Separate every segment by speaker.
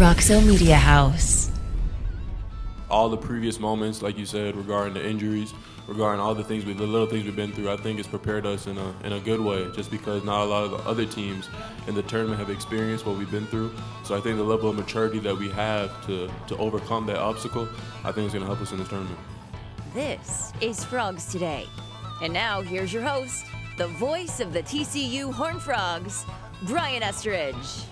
Speaker 1: Roxo Media House.
Speaker 2: All the previous moments, like you said, regarding the injuries, regarding all the things, the little things we've been through, I think it's prepared us in a good way, just because not a lot of the other teams in the tournament have experienced what we've been through. So I think the level of maturity that we have to overcome that obstacle, I think is going to help us in this tournament.
Speaker 3: This is Frogs Today. And now here's your host, the voice of the TCU Horned Frogs, Brian Estridge.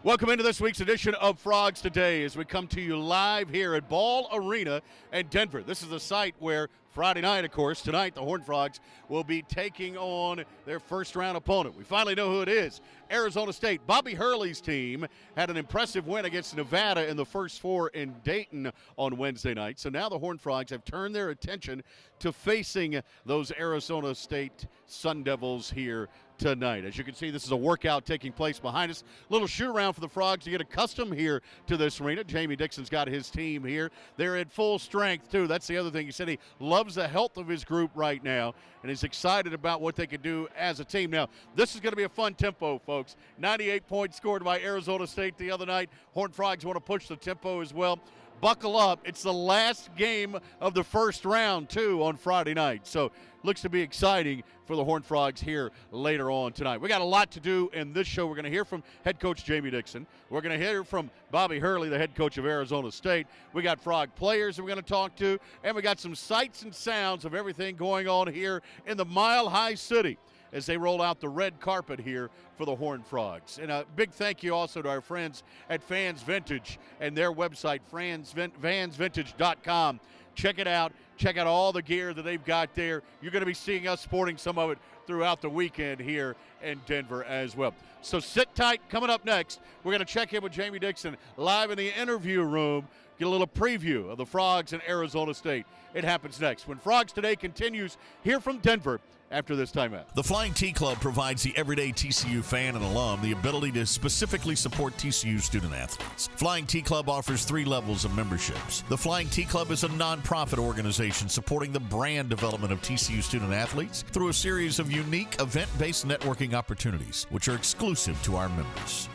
Speaker 4: Welcome into this week's edition of Frogs Today as we come to you live here at Ball Arena in Denver. This is the site where Friday night, of course, tonight the Horned Frogs will be taking on their first-round opponent. We finally know who it is, Arizona State. Bobby Hurley's team had an impressive win against Nevada in the first four in Dayton on Wednesday night. So now the Horned Frogs have turned their attention to facing those Arizona State Sun Devils here tonight. As you can see, this is a workout taking place behind us. Little shoot around for the Frogs to get accustomed here to this arena. Jamie Dixon's got his team here. They're at full strength, too. That's the other thing. He said he loves the health of his group right now, and is excited about what they can do as a team. Now, this is going to be a fun tempo, folks. 98 points scored by Arizona State the other night. Horned Frogs want to push the tempo as well. Buckle up. It's the last game of the first round, too, on Friday night. So looks to be exciting for the Horned Frogs here later on tonight. We got a lot to do in this show. We're going to hear from head coach Jamie Dixon. We're going to hear from Bobby Hurley, the head coach of Arizona State. We got Frog players that we're going to talk to, and we got some sights and sounds of everything going on here in the Mile High City as they roll out the red carpet here for the Horned Frogs. And a big thank you also to our friends at Fans Vintage and their website, fansvintage.com. Check it out. Check out all the gear that they've got there. You're going to be seeing us sporting some of it throughout the weekend here in Denver as well. So sit tight. Coming up next, we're going to check in with Jamie Dixon live in the interview room, get a little preview of the Frogs and Arizona State. It happens next when Frogs Today continues here from Denver after this timeout.
Speaker 5: The Flying T Club provides the everyday TCU fan and alum the ability to specifically support TCU student athletes. Flying T Club offers 3 levels of memberships. The Flying T Club is a nonprofit organization supporting the brand development of TCU student athletes through a series of unique event-based networking opportunities, which are exclusive to our members.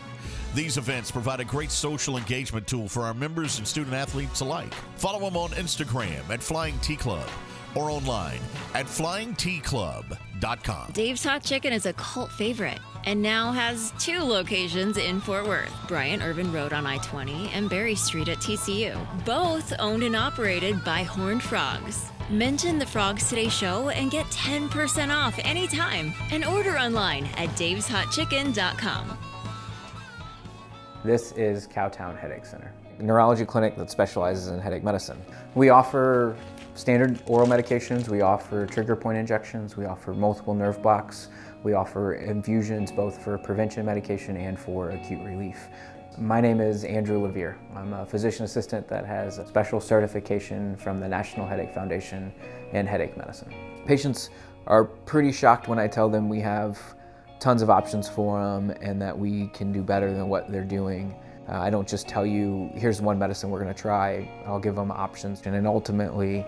Speaker 5: These events provide a great social engagement tool for our members and student athletes alike. Follow them on Instagram at Flying T Club or online at flyingtclub.com.
Speaker 1: Dave's Hot Chicken is a cult favorite and now has 2 locations in Fort Worth, Bryant Irvin Road on I-20 and Berry Street at TCU. Both owned and operated by Horned Frogs. Mention the Frogs Today show and get 10% off anytime and order online at daveshotchicken.com.
Speaker 6: This is Cowtown Headache Center, a neurology clinic that specializes in headache medicine. We offer standard oral medications, we offer trigger point injections, we offer multiple nerve blocks, we offer infusions both for prevention medication and for acute relief. My name is Andrew Levere. I'm a physician assistant that has a special certification from the National Headache Foundation in headache medicine. Patients are pretty shocked when I tell them we have tons of options for them and that we can do better than what they're doing. I don't just tell you, here's one medicine we're going to try. I'll give them options, and then ultimately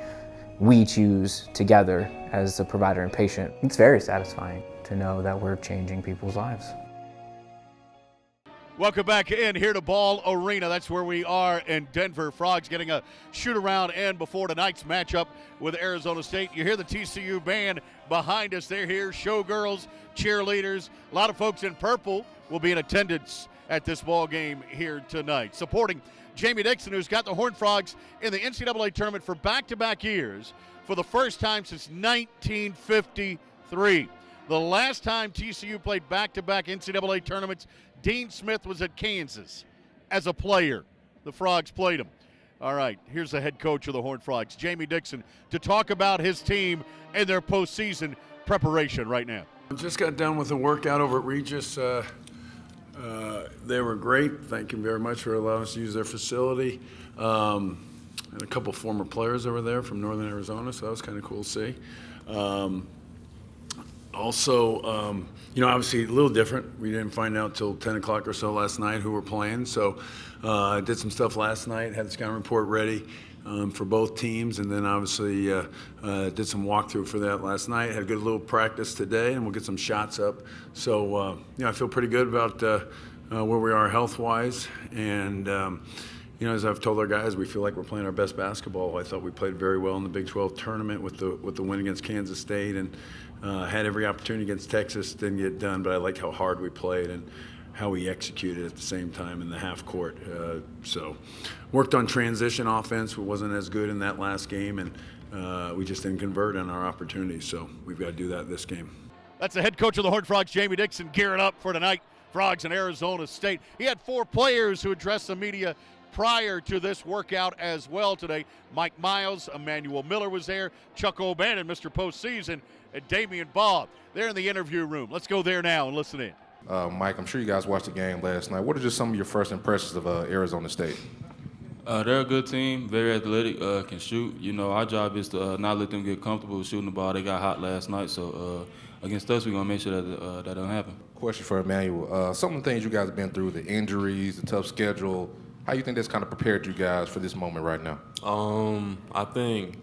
Speaker 6: we choose together as the provider and patient. It's very satisfying to know that we're changing people's lives.
Speaker 4: Welcome back in here to Ball Arena. That's where we are in Denver. Frogs getting a shoot-around in before tonight's matchup with Arizona State. You hear the TCU band behind us. They're here, showgirls, cheerleaders. A lot of folks in purple will be in attendance at this ball game here tonight. Supporting Jamie Dixon, who's got the Horned Frogs in the NCAA tournament for back-to-back years for the first time since 1953. The last time TCU played back-to-back NCAA tournaments, Dean Smith was at Kansas as a player. The Frogs played him. All right, here's the head coach of the Horned Frogs, Jamie Dixon, to talk about his team and their postseason preparation right now.
Speaker 7: Just got done with a workout over at Regis. They were great. Thank you very much for allowing us to use their facility. And a couple former players over there from Northern Arizona, so that was kind of cool to see. Obviously a little different. We didn't find out till 10 o'clock or so last night who were playing. So I did some stuff last night, had the scouting report ready for both teams, and then obviously did some walkthrough for that last night. Had a good little practice today, and we'll get some shots up. So, I feel pretty good about where we are health-wise. And, as I've told our guys, we feel like we're playing our best basketball. I thought we played very well in the Big 12 tournament with the win against Kansas State, and had every opportunity against Texas, didn't get done, but I liked how hard we played and how we executed at the same time in the half court. So worked on transition offense. It wasn't as good in that last game, and we just didn't convert on our opportunities. So we've got to do that this game.
Speaker 4: That's the head coach of the Horned Frogs, Jamie Dixon, gearing up for tonight. Frogs in Arizona State. He had 4 players who addressed the media prior to this workout as well today. Mike Miles, Emmanuel Miller was there, Chuck O'Bannon, Mr. Postseason, and Damian Baugh. They're in the interview room. Let's go there now and listen in.
Speaker 8: Mike, I'm sure you guys watched the game last night. What are just some of your first impressions of Arizona State?
Speaker 9: They're a good team, very athletic, can shoot. Our job is to not let them get comfortable with shooting the ball. They got hot last night, so against us, we're going to make sure that that doesn't happen.
Speaker 8: Question for Emmanuel. Some of the things you guys have been through, the injuries, the tough schedule, how do you think that's kind of prepared you guys for this moment right now?
Speaker 2: I think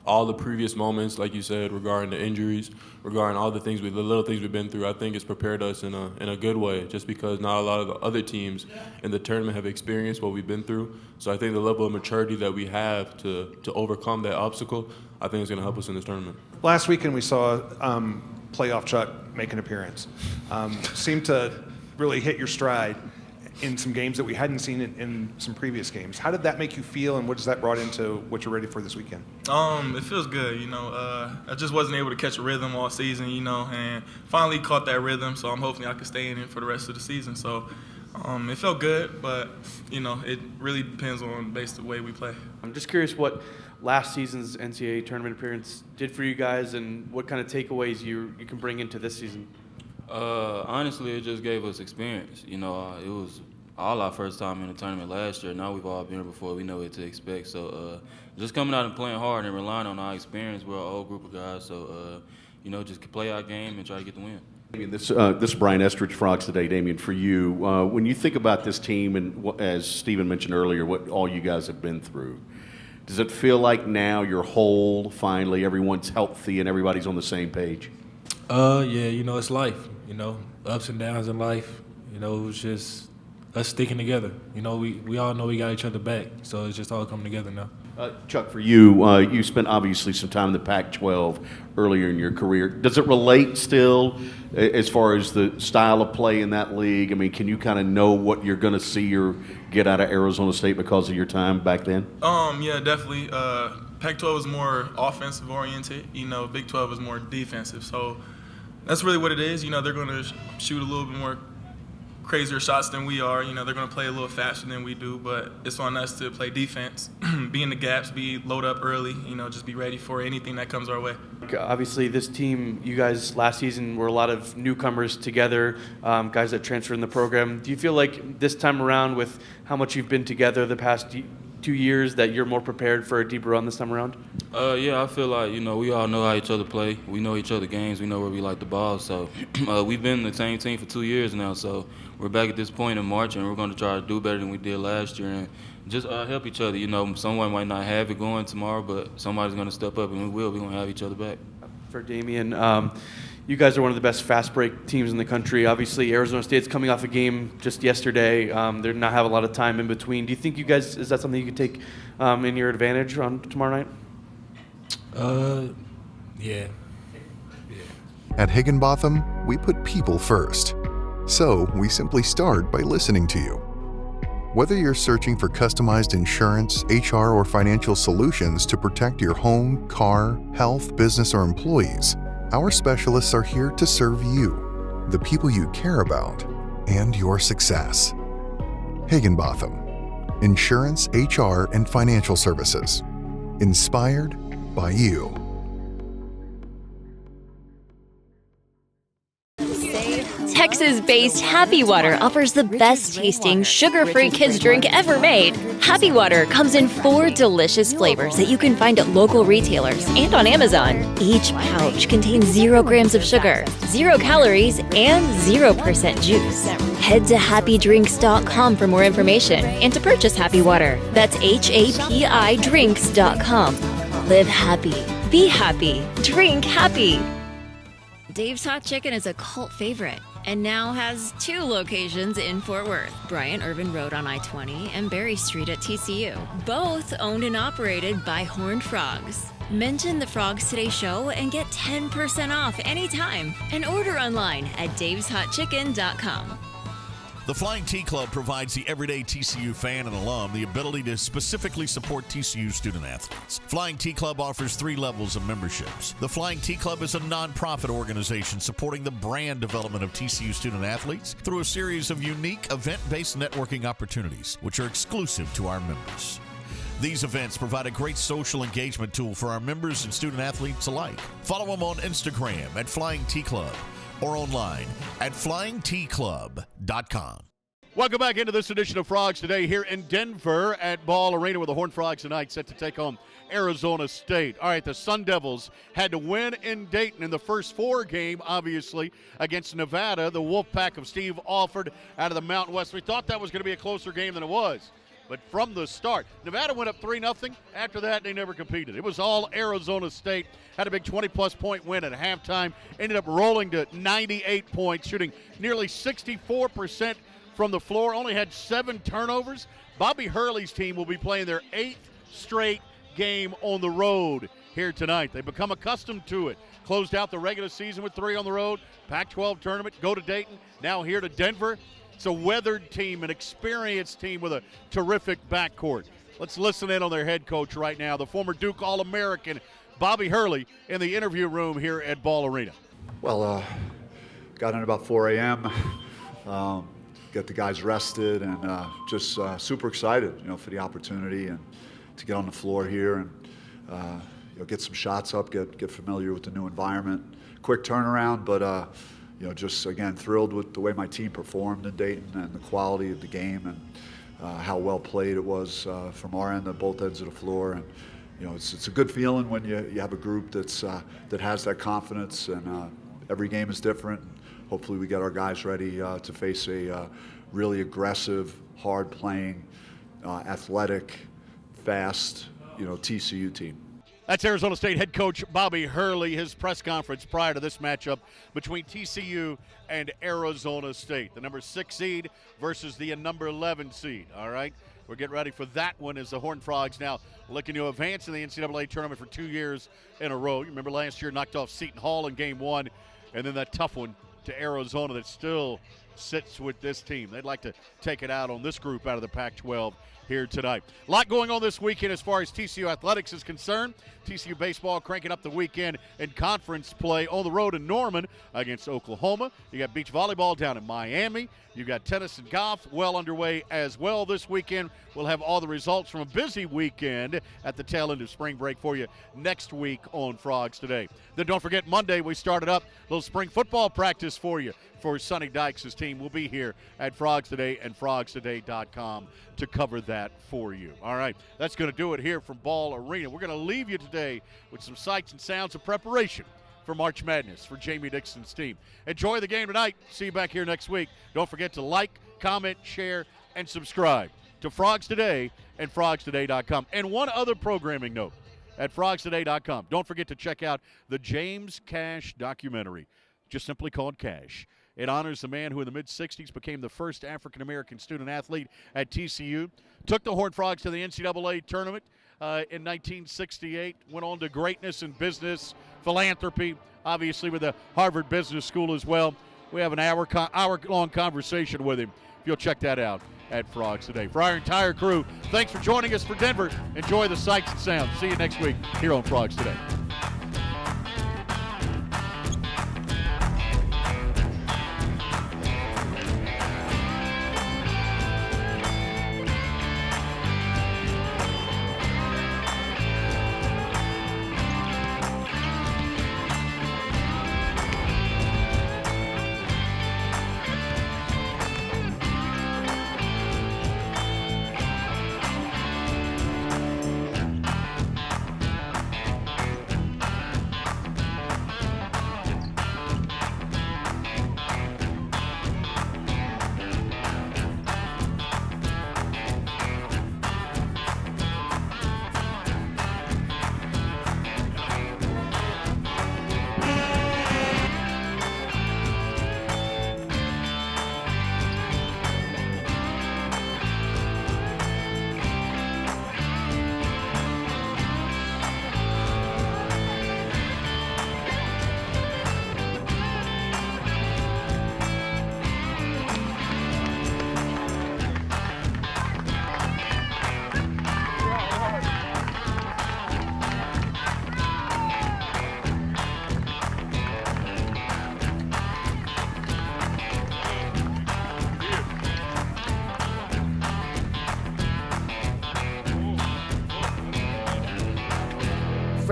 Speaker 2: all the previous moments, like you said, regarding the injuries, regarding all the little things we've been through, I think it's prepared us in a good way, just because not a lot of the other teams in the tournament have experienced what we've been through. So I think the level of maturity that we have to overcome that obstacle, I think is going to help us in this tournament.
Speaker 10: Last weekend we saw playoff Chuck make an appearance. Seemed to really hit your stride in some games that we hadn't seen in some previous games. How did that make you feel, and what does that brought into what you're ready for this weekend?
Speaker 11: It feels good, I just wasn't able to catch a rhythm all season, and finally caught that rhythm, so I'm hoping I can stay in it for the rest of the season. So it felt good, but, it really depends on based on the way we play.
Speaker 12: I'm just curious what last season's NCAA tournament appearance did for you guys and what kind of takeaways you can bring into this season.
Speaker 9: Honestly, it just gave us experience. It was all our first time in the tournament last year. Now we've all been here before. We know what to expect. So just coming out and playing hard and relying on our experience. We're an old group of guys. So, just play our game and try to get the win.
Speaker 4: This is Brian Estridge, Frogs Today. Damien, for you, when you think about this team and as Stephen mentioned earlier, what all you guys have been through, does it feel like now you're whole, finally, everyone's healthy and everybody's on the same page?
Speaker 13: Yeah, it's life, ups and downs in life. It was just us sticking together. We all know we got each other back, so it's just all coming together now.
Speaker 4: Chuck, for you, you spent obviously some time in the Pac-12 earlier in your career. Does it relate still as far as the style of play in that league? I mean, can you kind of know what you're going to see or get out of Arizona State because of your time back then?
Speaker 11: Yeah, definitely. Pac-12 is more offensive oriented. Big 12 is more defensive. So that's really what it is. They're going to shoot a little bit more crazier shots than we are. They're going to play a little faster than we do, but it's on us to play defense, be in the gaps, load up early, just be ready for anything that comes our way.
Speaker 12: Obviously, this team, you guys last season were a lot of newcomers together, guys that transferred in the program. Do you feel like this time around, with how much you've been together the past 2 years, that you're more prepared for a deeper run this time around?
Speaker 9: Yeah, I feel like, we all know how each other play. We know each other games. We know where we like the ball. So we've been the same team for 2 years now. So we're back at this point in March, and we're going to try to do better than we did last year and just help each other. Someone might not have it going tomorrow, but somebody's going to step up, and we will. We're going to have each other back.
Speaker 12: For Damian, you guys are one of the best fast break teams in the country. Obviously, Arizona State's coming off a game just yesterday. They're not have a lot of time in between. Do you think you guys, is that something you could take in your advantage on tomorrow night?
Speaker 13: Yeah.
Speaker 14: At Higginbotham, we put people first. So we simply start by listening to you. Whether you're searching for customized insurance, HR, or financial solutions to protect your home, car, health, business, or employees, our specialists are here to serve you, the people you care about, and your success. Higginbotham, insurance, HR, and financial services. Inspired by you.
Speaker 3: Texas-based Happy Water offers the best-tasting, sugar-free kids drink ever made. Happy Water comes in 4 delicious flavors that you can find at local retailers and on Amazon. Each pouch contains 0 grams of sugar, 0 calories, and 0% juice. Head to happydrinks.com for more information and to purchase Happy Water. That's HAPI Live happy, be happy, drink happy.
Speaker 1: Dave's Hot Chicken is a cult favorite. and now has 2 locations in Fort Worth, Bryant Irvin Road on I-20 and Berry Street at TCU. Both owned and operated by Horned Frogs. Mention the Frogs Today show and get 10% off anytime. And order online at daveshotchicken.com.
Speaker 5: The Flying T Club provides the everyday TCU fan and alum the ability to specifically support TCU student athletes. Flying T Club offers 3 levels of memberships. The Flying T Club is a nonprofit organization supporting the brand development of TCU student athletes through a series of unique event-based networking opportunities, which are exclusive to our members. These events provide a great social engagement tool for our members and student athletes alike. Follow them on Instagram at Flying T Club or online at flyingtclub.com.
Speaker 4: Welcome back into this edition of Frogs Today here in Denver at Ball Arena, where the Horned Frogs tonight set to take on Arizona State. All right, the Sun Devils had to win in Dayton in the first 4 game, obviously, against Nevada, the Wolfpack of Steve Alford out of the Mountain West. We thought that was going to be a closer game than it was. But from the start, Nevada went up 3-0. After that, they never competed. It was all Arizona State. Had a big 20-plus point win at halftime. Ended up rolling to 98 points, shooting nearly 64% from the floor. Only had 7 turnovers. Bobby Hurley's team will be playing their 8th straight game on the road here tonight. They've become accustomed to it. Closed out the regular season with 3 on the road. Pac-12 tournament, go to Dayton, now here to Denver. It's a weathered team, an experienced team with a terrific backcourt. Let's listen in on their head coach right now, the former Duke All-American, Bobby Hurley, in the interview room here at Ball Arena.
Speaker 15: Well, got in about 4 a.m., get the guys rested, and just super excited, for the opportunity and to get on the floor here and get some shots up, get familiar with the new environment. Quick turnaround, but just again thrilled with the way my team performed in Dayton and the quality of the game and how well played it was from our end on both ends of the floor. And it's a good feeling when you have a group that has that confidence, and every game is different. Hopefully we get our guys ready to face a really aggressive, hard-playing, athletic, fast, TCU team.
Speaker 4: That's Arizona State head coach Bobby Hurley, his press conference prior to this matchup between TCU and Arizona State. The number 6 seed versus the number 11 seed, all right? We're getting ready for that one as the Horned Frogs now looking to advance in the NCAA tournament for 2 years in a row. You remember last year knocked off Seton Hall in game 1, and then that tough one to Arizona that still sits with this team. They'd like to take it out on this group out of the Pac-12 here tonight. A lot going on this weekend as far as TCU athletics is concerned. TCU baseball cranking up the weekend in conference play on the road in Norman against Oklahoma. You got beach volleyball down in Miami. You got tennis and golf well underway as well this weekend. We'll have all the results from a busy weekend at the tail end of spring break for you next week on Frogs Today. Then don't forget, Monday we started up a little spring football practice for you. For Sonny Dykes' team, we'll be here at Frogs Today and FrogsToday.com to cover that for you. All right, that's going to do it here from Ball Arena. We're going to leave you today with some sights and sounds of preparation for March Madness for Jamie Dixon's team. Enjoy the game tonight. See you back here next week. Don't forget to like, comment, share, and subscribe to Frogs Today and FrogsToday.com. And one other programming note at FrogsToday.com. Don't forget to check out the James Cash documentary, just simply called Cash. It honors the man who in the mid-'60s became the first African-American student athlete at TCU, took the Horned Frogs to the NCAA tournament in 1968, went on to greatness in business, philanthropy, obviously with the Harvard Business School as well. We have an hour-long conversation with him. If you'll check that out at Frogs Today. For our entire crew, thanks for joining us for Denver. Enjoy the sights and sounds. See you next week here on Frogs Today.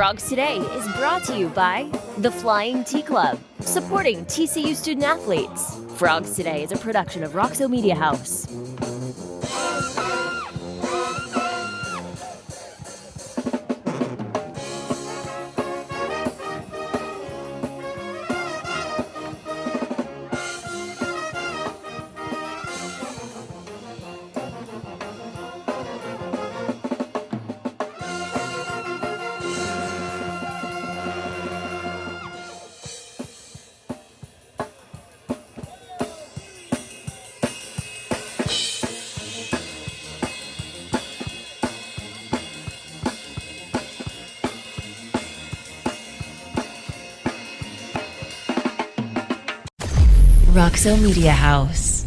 Speaker 3: Frogs Today is brought to you by the Flying T Club, supporting TCU student athletes. Frogs Today is a production of Roxo Media House. Roxo Media House.